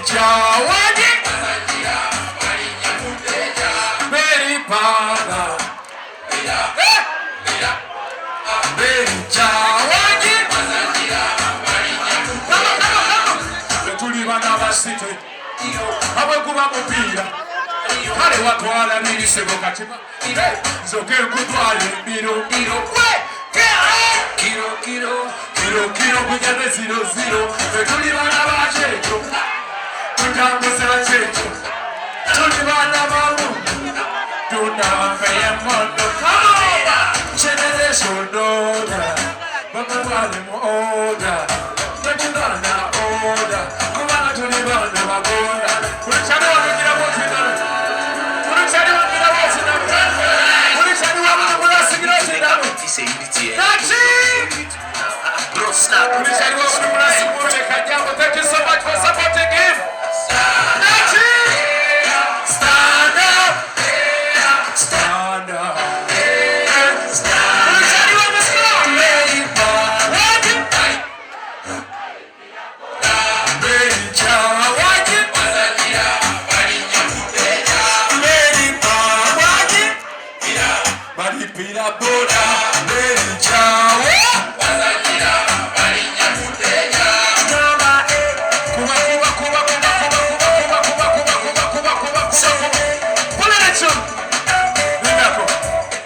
Jawadi Beri Pada Beri Jawadi Tuli bana basite Abakuba mupira Kale watwala n'ibisebo katima Zoke kutwale mbiro Kiro kujane 0-0 Tuli bana bachecho Tutambuza checho Tuli bana mamu Tunafaya mono Kama Generation order Baba wale mu order Tunibana order Kubana tunibana magonda Unachani wakikira wote nana Unachani wakikira wote nana Unachani wakikira wote nana Nachi Unachani wakikira wote nana Thank you so much for supporting him Nachi Stand up Stand up Unachani wakikira Pira boda, beri jawa.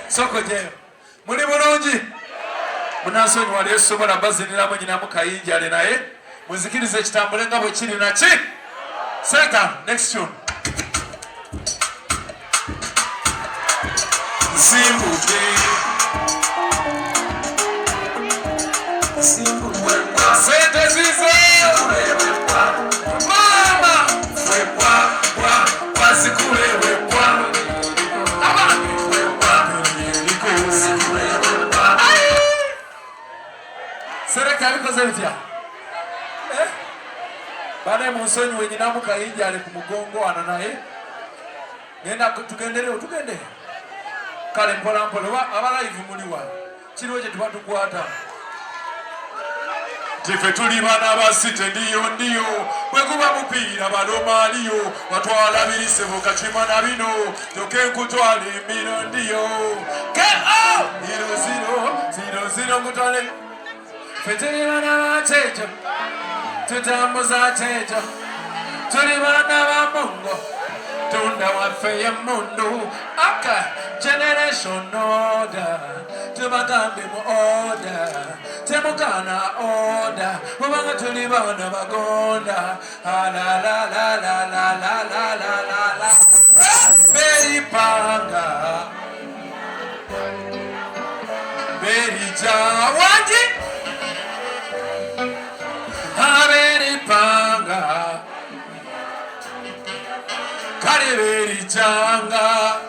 Soko je. Muli bulungi. Munasonyi wali esobola bazinira mu nyina mukayinja ale naye. Muzikirize ekitambule nga bwe kiri naki. Second, next tune. Simbuke Sente zizo Mama Fwepwa Wazikulewe Sereka bikoze bitya Bane musonyi wenyina mukayinja ale ku mugongo ana naye Nenda tugendere Kale mpola abalive muliwa kiriwo kye tuba tukwata Tife tuli bana basite ndiyo bwe kuba mupiira baloma aliyo watwala birisebo kachima na bino toke nkutwala emiro ndiyo K.O. 0-0 mutwale fe tuli bana bachecho tutambuza checho tuli bana ba Mungu Tunda waffe ya mundu Aka Generation order Tubagambe mu order Temukana order Mubanga tuli bana bagonda La la la la la la la la la la Beri panga Beri jawadi Beri panga Kariberi janga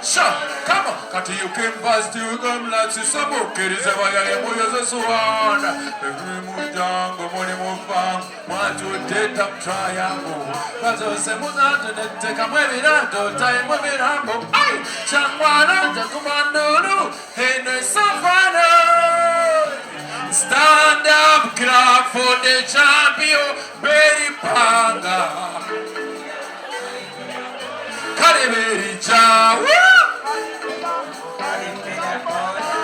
Sha, come on Kati you came fast you come like Sisabo Kiriza vaya emu yoza suwana Beri mujango muni mufang Mwantu date up triangle Kazo se muzante nete kamwe viranto Time virambo Ay, changwana jakumanduru Hene safana Stand up, clap for the champion Beri panga Kariberi jawa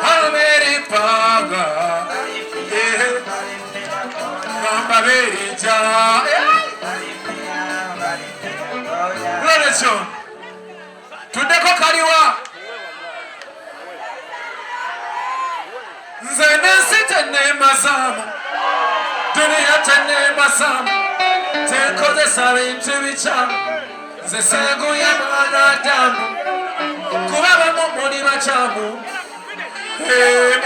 Kariberi panga Kariberi jawa Relation Tudeko kariwa Nzene sitene masamu Dunia tene masamu Tenkoze sabe intubichamu Zesegu ya mwanadamu Kubaba mumuni machamu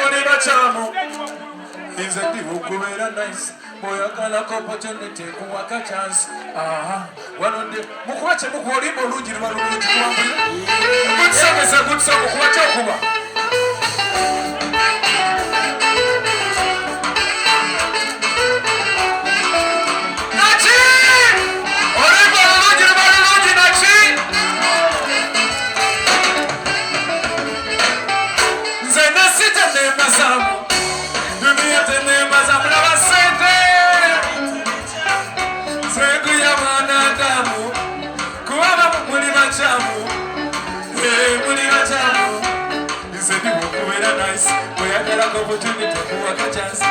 Muni machamu Inze ndivu kubera nice Boyagala opportunity kuwaka chance Wanonde Mukuwache mukuwalimbo lujiri waluluji kuwambuli Good song is a good song Mukuwache okuba oyagala ko opportunity kuwaka chance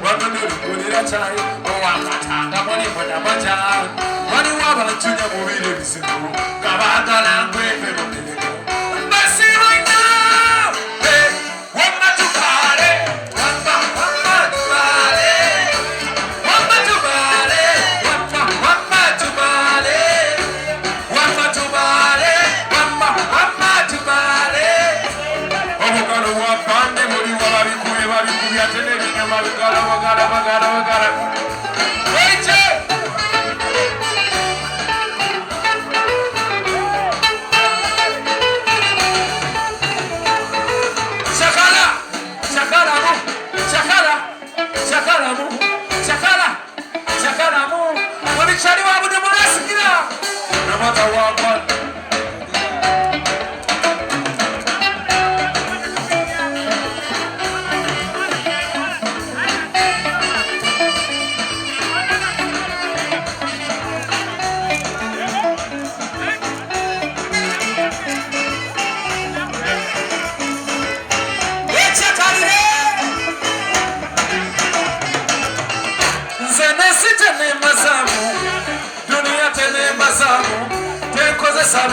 wanonulugulira chai owamatanga mulimu namajani waliwo abantunya mubiri ebizibu ngabagala ngweve mumirimo mbasirina wamatubale wamatubale wamatubale wamatubale wamatubale wamatubale obugalo bwapande muli wababikuye babikubya tenerinyama bigala bagala bagala bagala weche shakala shakala mu shakala shakala mu shakala shakala mu walichali wabudu munasikira namata wapa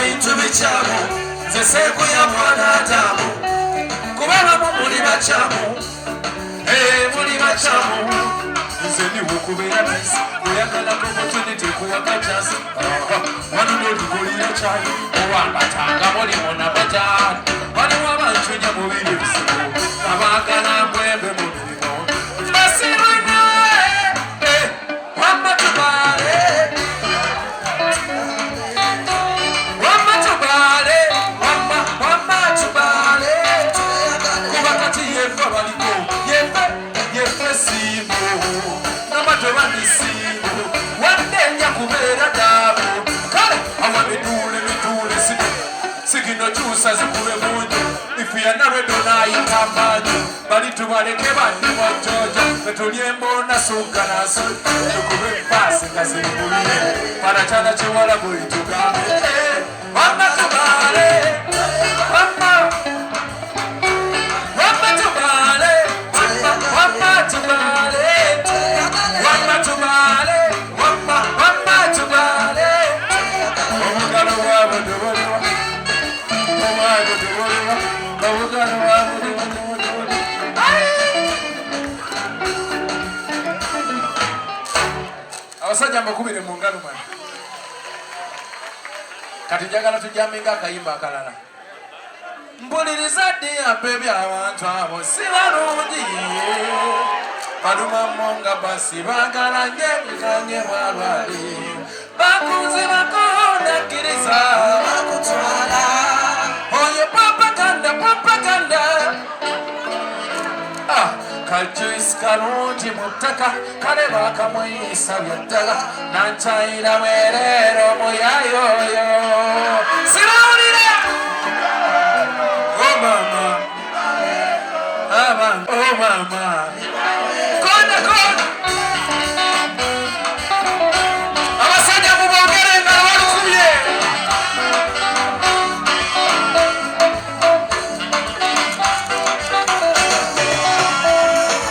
bintu bichamu zeseku ya mwanadamu kubaba muli bachamu muli bachamu nzeni wukubera nisi oyagala ko opportunity kuwaka chance wanonolugulira chai owamatanga muli mona bajani waliwo abantunya mubiri ebisibu abagala mwembe mu mirimo basirina wamatubale Sigino chusa zikube munju ifu ya naredo na ikamanju bali tumaleke bandi wajoja betulye mbona suka naso tukube pasi ngazimbulie parachana chiwala buitugambe wama tubale wama tubale wama tubale wama tubale wama tubale omugalo wabodobodwa abasajja mbakubire mu ngalo mwana kati njagala tujamminga akayimba akalala mpuliriza ddi yampe by'abantu abo si balungi baluma nga basi bagala ngengange bwalwali bakunzi bakonakiriza bakutwala oyo propaganda kajuisi kalungi mu ttaka kale bakamuyisa byaddala nanchayira bwereero muyayoyo sirawulire mama mama konda abasajja mubongere nga balukubye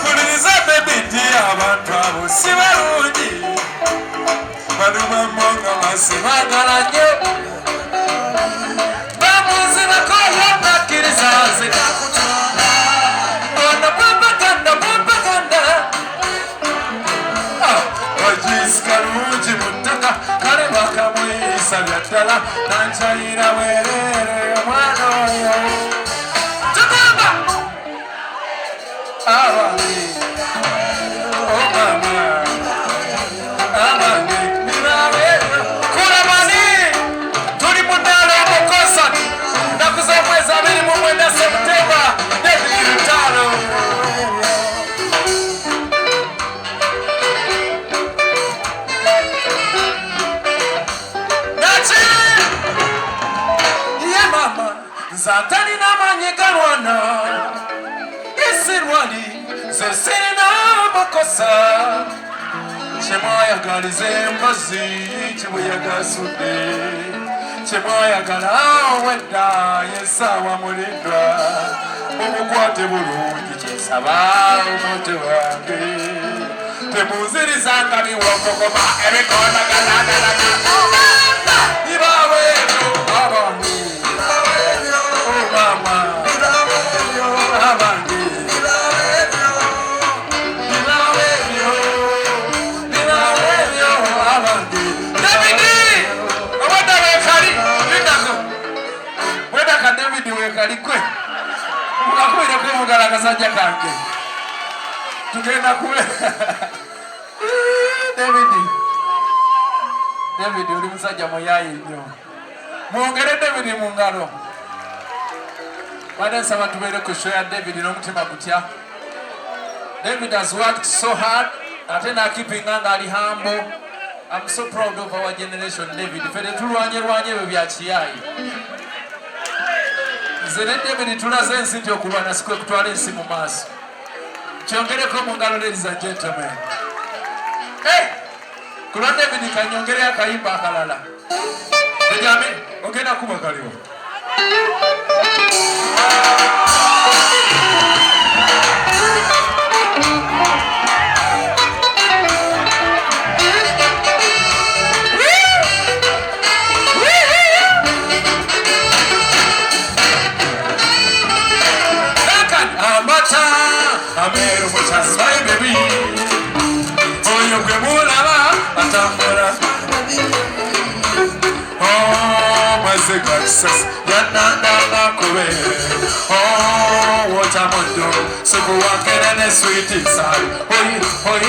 kuliriza bebidi abantu abo si balungi baluma nga basibagala nnyo bamuzi bakoyo nakkiriza nze ono propaganda kajuisi kalungi mu ttaka kale bakamuyisa byaddala nanchayira bwereere omwana oyo tugamba abange omama abange birabe kulamani tuli mu ddaala omukosa nnaku z'omwezi 29 Septemba 2005 Zatalina manyigalwana isirwani zesirina makosa kyemwayagaliza embazi kibuyagasudde kyemwayagala wedda yesaawa mulindwa mumukwate bulungi kyesaba omuntu wange temunzirizanga biwokogoma ebikonagalagalaka ibawebyo abange omama abange David wekali kwe mukakwira kwe mugala kasajja kange tugenda kule David uli musajja moyayi nnyo mwongere David mu ngalo nsaba tubeere ku show ya David n'omutima gutya. David has worked so hard ate n'akipinga ng'ali humble. I'm so proud of our generation. David fere tulwanye ebyo bya kiyayi nze ne David tulaze ensi nti okulwana sikwe kutwala ensi mu maaso. Kyongereko mu ngalo, ladies and gentlemen. Kulwa David kanyongere akayimba akalala. Ejame ogenda kuba kaliwo. Amero muchas my baby. Oyo que mulaba atambora. Oh, my success. Yanana kowe. Oh, what I'm on do. So go walk in a sweet inside. Oi.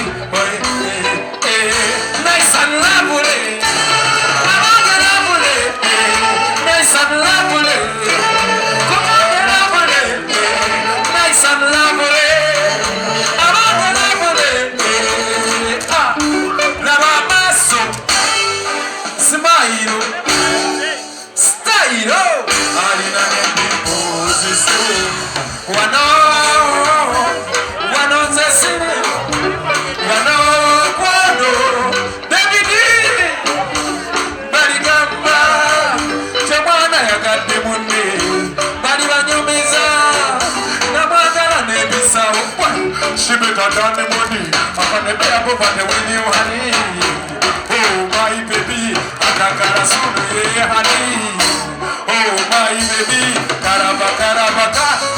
Nice and lovely. Nice and lovely. Come on, lovely. Nice and lovely. She better than the money. I'm gonna be above the when you honey. Oh my baby, I can't get a soon, honey. Oh my baby, karabaka,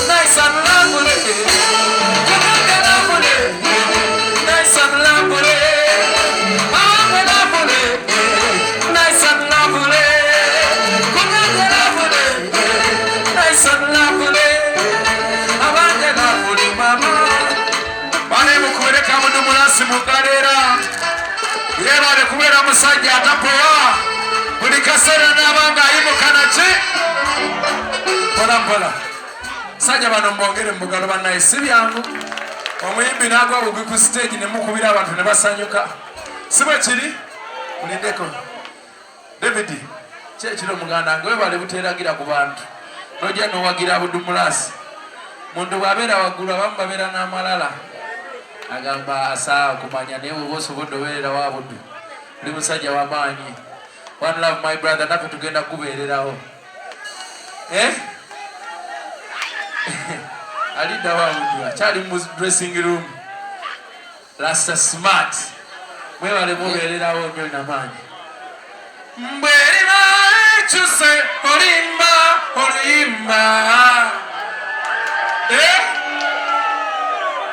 nice and lovely. Nice and lovely. Nice and lovely. Nice and lovely. I want the lovely mama. Mukureka mudumulasi mukalera yebale kubeera musajja atapowa buli kaseera n'abanga ayimukana ki mpola sajja bano mbongere mubugalo bannaye si byangu omuyimbi n'agwa bugwi ku stage ne mukubira abantu ne basanyuka si bwe kiri mulindeko David kyekiro muganda nga webale buteeragira ku bantu nojja n'owagira budumulasi muntu bw'abeera waggulu abamu babeera n'amalala agamba asa kumanya newe bosobodde obeerera wabudu oli musajja w'amaanyi. One love my brother, naffe tugenda kubeererawo alidda wabudu akyali mu dressing room Rasta smart mwebale mubeererawo nnyo n'amaanyi. Mbwerima ekyuse olimba oluyimba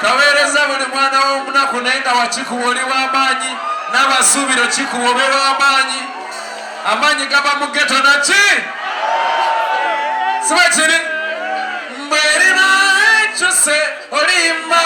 kaweereza buli mwana w'omunaku naye nga wakikuwa oli w'amaanyi n'abasuubiro kikuwa obe w'amaanyi. Amaanyi gaba mu ghetto naki si bwe kiri. Mbwerina ekyuse oluyimba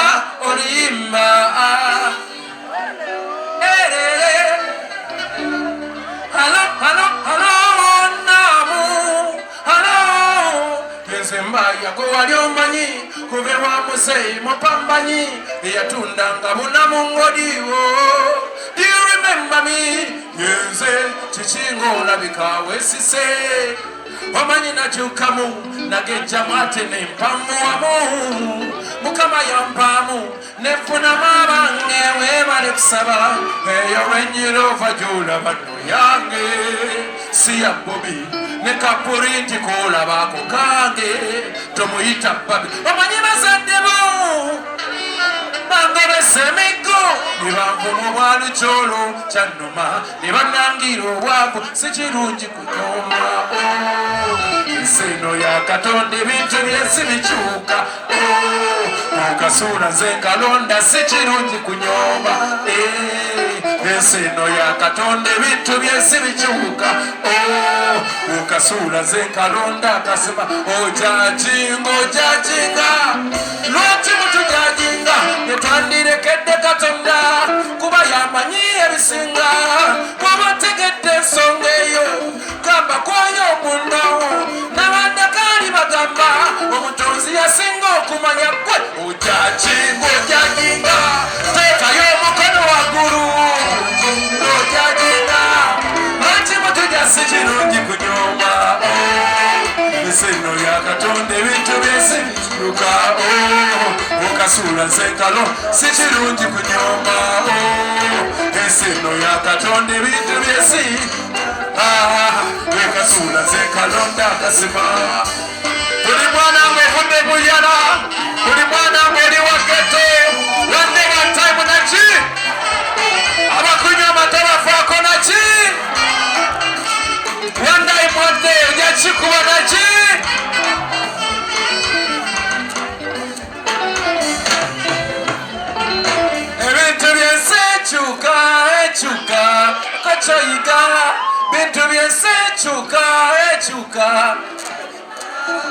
yago wali omanyi kubewa museyi mupambanyi eyatundanga bunamu ngodiwo. Do you remember me? Yenze kikinga olabika weesise omanyi nakyukamu nagejjamu ate nempamuwamu mukama yampamu nefunamu abange weebale kusaba eyo lwenyira ova gy'olaba nno yange si ya Bobby ne kapurinti kulabako kange tomuyita babi omanyi bazadde bo bangobesa emiggo ne banvuma obwali kyolo kyannuma ne bannangira obwavu si kirungi kunyoma ensino ya Katonda ebintu byesi bikyuka okasuula nze nkalonda si kirungi kunyoma ensino ya Katonda ebintu byesi bikyuka okasuula nze nkalonda akasima ojajinga lwaki mutujajinga netwandirekedde Katonda kuba yamanyi ebisinga bw'oba tegedde ensonga eyo gamba kwoyo omundawo n'abandakaali bagamba omutonzi yasinga okumanya gwe ojajinga teekayo omukono waggulu ojajinga lwaki mutujasi kirungi kunyoma ensino ya Katonda ebintu byesi bikyuka okasuula nze nkalo si kirungi kunyoma ensino ya Katonda ebintu byesi okasuula nze nkalonda akasima buli mwana ng'ovudde buyala buli mwana ng'oli wa ghetto wandega time naki abakunywa amata bafaako naki wandayi mwadde ojja kikuba naki ebintu byensi ekyuka kakyoyiga bintu byensi ekyuka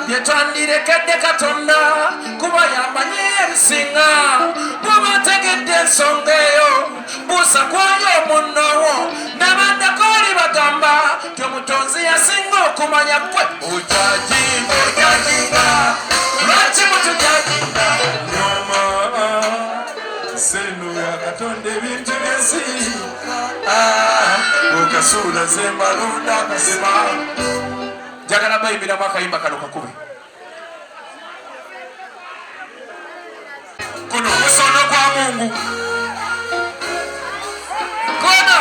byetwandirekedde Katonda kuba yamanyi ebisinga bw'oba otegedde ensonga eyo buusa kwoyo omunnowo n'abandakaoli bagamba ti omutonzi yasinga okumanya gwe ojajinga lwaki mutujajinga nyoma ensino ya Katonda ebintu byesi okasuula nze mbalonda akasima njagala bayimbiramu akayimba kano kakube kuno omusono gwa Mungu kona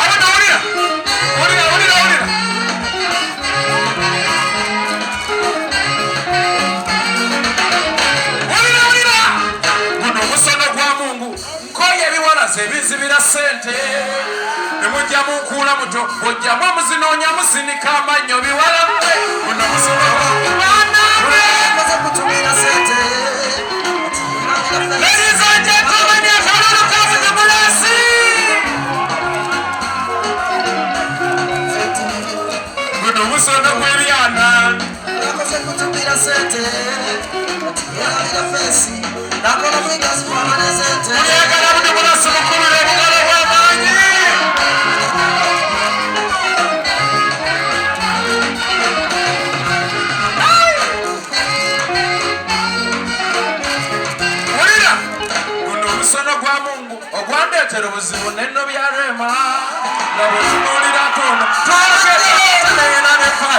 abona wulira guno omusono gwa Mungu nkoye ebiwalaza ebizibira sente nemujja munkuula muto ojjamu omuzinoonya musinika amannyo biwalamwe guno omusono Ladies and gentlemen, your fellow comes in the blessing. Guno omusono gw'ebyana muyagala buli mulasi mukubira obugalo bw'amaanyi wulira guno omusono gwa Mungu ogwandeetera obuzibu nenno bya Rema nga bwe tunuulirako ono twagerateneyena nefa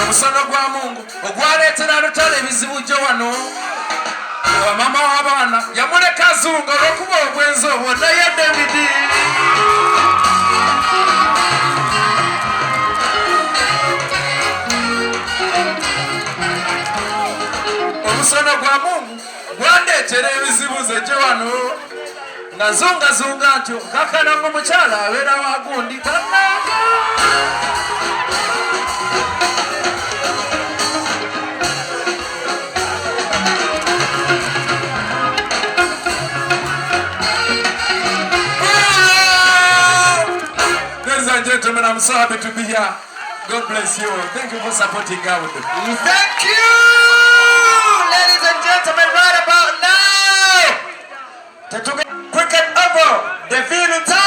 omusono gwa Mungu ogwaleetera Lutale ebizibu gyo wano wa mama w'abaana yamuleka azunga olw'okuba obwenzi obwo naye Davidi omusono gwa Mungu gwandeetera ebizibu nze gyo wano nga zungazunga ntyo kakana ngo mukyala abeera wagundi kannaga Gentlemen, I'm so happy to be here. God bless you. Thank you for supporting God. Thank you, ladies and gentlemen. Right about now, to cricket over the field.